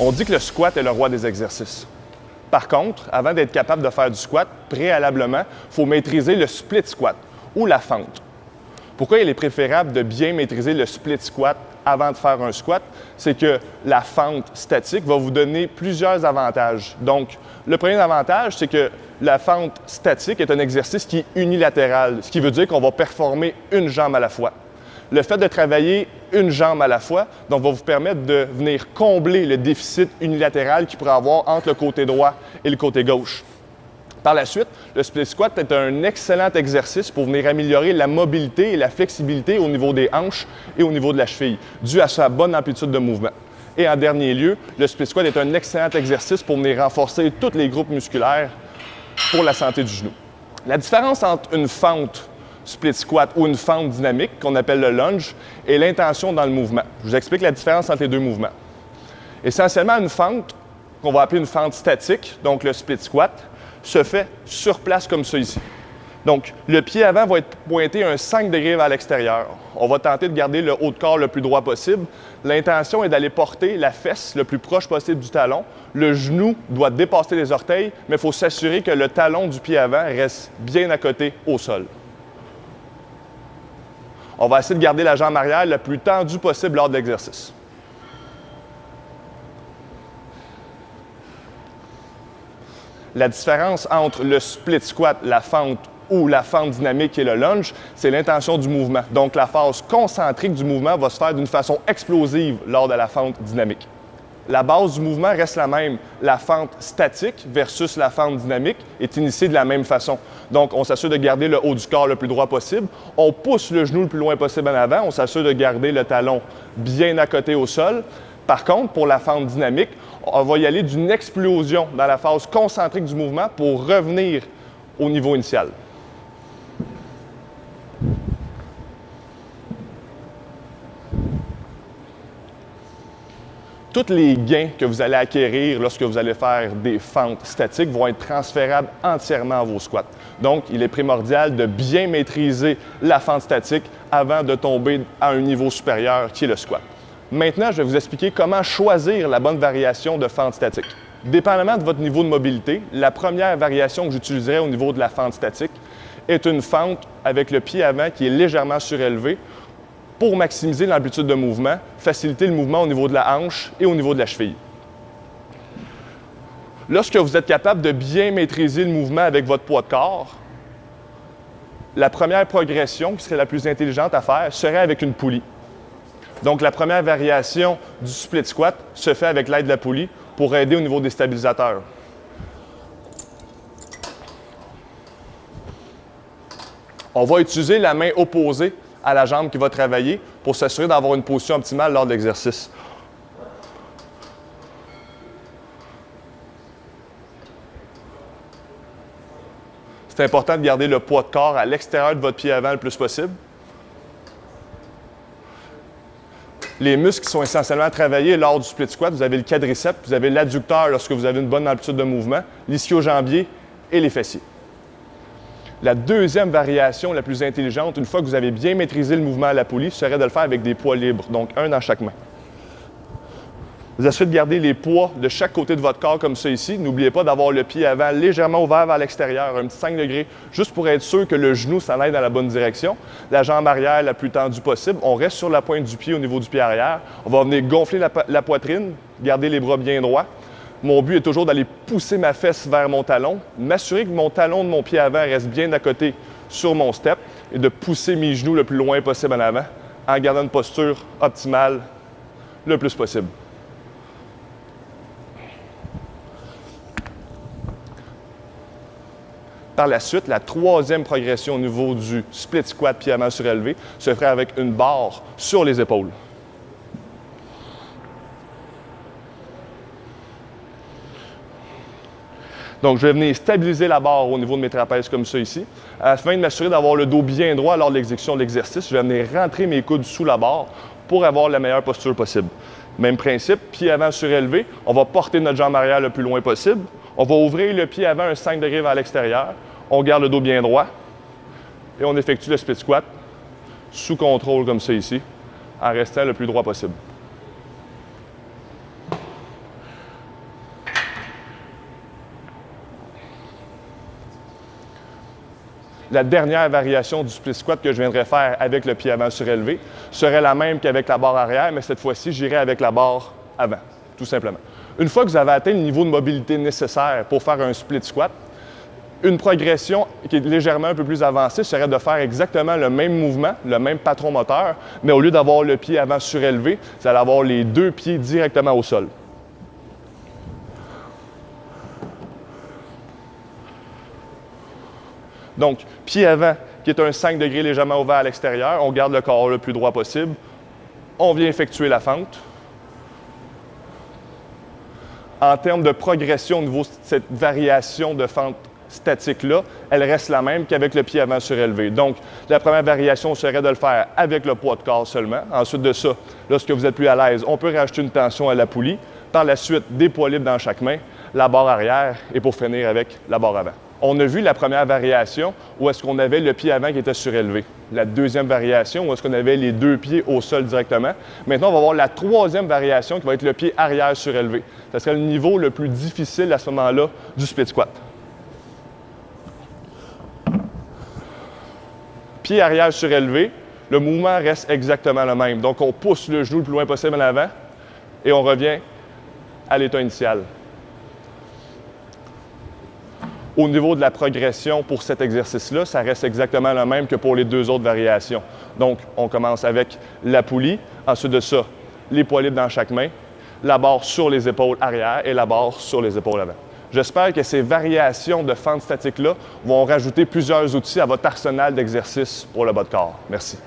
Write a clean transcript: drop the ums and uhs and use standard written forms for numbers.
On dit que le squat est le roi des exercices. Par contre, avant d'être capable de faire du squat, préalablement, il faut maîtriser le split squat ou la fente. Pourquoi il est préférable de bien maîtriser le split squat avant de faire un squat? C'est que la fente statique va vous donner plusieurs avantages. Donc, le premier avantage, c'est que la fente statique est un exercice qui est unilatéral, ce qui veut dire qu'on va performer une jambe à la fois. Le fait de travailler une jambe à la fois donc, va vous permettre de venir combler le déficit unilatéral qu'il pourrait avoir entre le côté droit et le côté gauche. Par la suite, le split squat est un excellent exercice pour venir améliorer la mobilité et la flexibilité au niveau des hanches et au niveau de la cheville, dû à sa bonne amplitude de mouvement. Et en dernier lieu, le split squat est un excellent exercice pour venir renforcer tous les groupes musculaires pour la santé du genou. La différence entre une fente split squat ou une fente dynamique, qu'on appelle le lunge, et l'intention dans le mouvement. Je vous explique la différence entre les deux mouvements. Essentiellement, une fente, qu'on va appeler une fente statique, donc le split squat, se fait sur place comme ça ici. Donc, le pied avant va être pointé un 5 degrés vers l'extérieur. On va tenter de garder le haut de corps le plus droit possible. L'intention est d'aller porter la fesse le plus proche possible du talon. Le genou doit dépasser les orteils, mais il faut s'assurer que le talon du pied avant reste bien à côté au sol. On va essayer de garder la jambe arrière le plus tendue possible lors de l'exercice. La différence entre le split squat, la fente ou la fente dynamique et le lunge, c'est l'intention du mouvement. Donc, la phase concentrique du mouvement va se faire d'une façon explosive lors de la fente dynamique. La base du mouvement reste la même. La fente statique versus la fente dynamique est initiée de la même façon. Donc, on s'assure de garder le haut du corps le plus droit possible. On pousse le genou le plus loin possible en avant. On s'assure de garder le talon bien à côté au sol. Par contre, pour la fente dynamique, on va y aller d'une explosion dans la phase concentrique du mouvement pour revenir au niveau initial. Tous les gains que vous allez acquérir lorsque vous allez faire des fentes statiques vont être transférables entièrement à vos squats. Donc, il est primordial de bien maîtriser la fente statique avant de tomber à un niveau supérieur qui est le squat. Maintenant, je vais vous expliquer comment choisir la bonne variation de fente statique. Dépendamment de votre niveau de mobilité, la première variation que j'utiliserai au niveau de la fente statique est une fente avec le pied avant qui est légèrement surélevé pour maximiser l'amplitude de mouvement, faciliter le mouvement au niveau de la hanche et au niveau de la cheville. Lorsque vous êtes capable de bien maîtriser le mouvement avec votre poids de corps, la première progression qui serait la plus intelligente à faire serait avec une poulie. Donc, la première variation du split squat se fait avec l'aide de la poulie pour aider au niveau des stabilisateurs. On va utiliser la main opposée à la jambe qui va travailler pour s'assurer d'avoir une position optimale lors de l'exercice. C'est important de garder le poids de corps à l'extérieur de votre pied avant le plus possible. Les muscles qui sont essentiellement travaillés lors du split squat, vous avez le quadriceps, vous avez l'adducteur lorsque vous avez une bonne amplitude de mouvement, l'ischio-jambier et les fessiers. La deuxième variation la plus intelligente, une fois que vous avez bien maîtrisé le mouvement à la poulie, serait de le faire avec des poids libres, donc un dans chaque main. Vous assurez de garder les poids de chaque côté de votre corps comme ça ici. N'oubliez pas d'avoir le pied avant légèrement ouvert vers l'extérieur, un petit 5 degrés, juste pour être sûr que le genou s'en aille dans la bonne direction. La jambe arrière la plus tendue possible. On reste sur la pointe du pied au niveau du pied arrière. On va venir gonfler la poitrine, garder les bras bien droits. Mon but est toujours d'aller pousser ma fesse vers mon talon, m'assurer que mon talon de mon pied avant reste bien à côté sur mon step et de pousser mes genoux le plus loin possible en avant en gardant une posture optimale le plus possible. Par la suite, la troisième progression au niveau du split squat pied avant surélevé se ferait avec une barre sur les épaules. Donc, je vais venir stabiliser la barre au niveau de mes trapèzes comme ça ici, afin de m'assurer d'avoir le dos bien droit lors de l'exécution de l'exercice. Je vais venir rentrer mes coudes sous la barre pour avoir la meilleure posture possible. Même principe, pied avant surélevé, on va porter notre jambe arrière le plus loin possible. On va ouvrir le pied avant un 5 degrés vers l'extérieur. On garde le dos bien droit et on effectue le split squat sous contrôle comme ça ici, en restant le plus droit possible. la dernière variation du split squat que je viendrai faire avec le pied avant surélevé serait la même qu'avec la barre arrière, mais cette fois-ci, j'irai avec la barre avant, tout simplement. Une fois que vous avez atteint le niveau de mobilité nécessaire pour faire un split squat, une progression qui est légèrement un peu plus avancée serait de faire exactement le même mouvement, le même patron moteur, mais au lieu d'avoir le pied avant surélevé, vous allez avoir les deux pieds directement au sol. Donc, pied avant, qui est un 5 degrés légèrement ouvert à l'extérieur, on garde le corps le plus droit possible. On vient effectuer la fente. En termes de progression au niveau de cette variation de fente statique-là, elle reste la même qu'avec le pied avant surélevé. Donc, la première variation serait de le faire avec le poids de corps seulement. Ensuite de ça, lorsque vous êtes plus à l'aise, on peut rajouter une tension à la poulie. Par la suite, des poids libres dans chaque main, la barre arrière et pour finir avec la barre avant. On a vu la première variation où est-ce qu'on avait le pied avant qui était surélevé. La deuxième variation où est-ce qu'on avait les deux pieds au sol directement. Maintenant, on va voir la troisième variation qui va être le pied arrière surélevé. Ce serait le niveau le plus difficile à ce moment-là du split squat. Pied arrière surélevé, le mouvement reste exactement le même. Donc, on pousse le genou le plus loin possible en avant et on revient à l'état initial. Au niveau de la progression pour cet exercice-là, ça reste exactement le même que pour les deux autres variations. Donc, on commence avec la poulie, ensuite de ça, les poids libres dans chaque main, la barre sur les épaules arrière et la barre sur les épaules avant. J'espère que ces variations de fente statique-là vont rajouter plusieurs outils à votre arsenal d'exercices pour le bas de corps. Merci.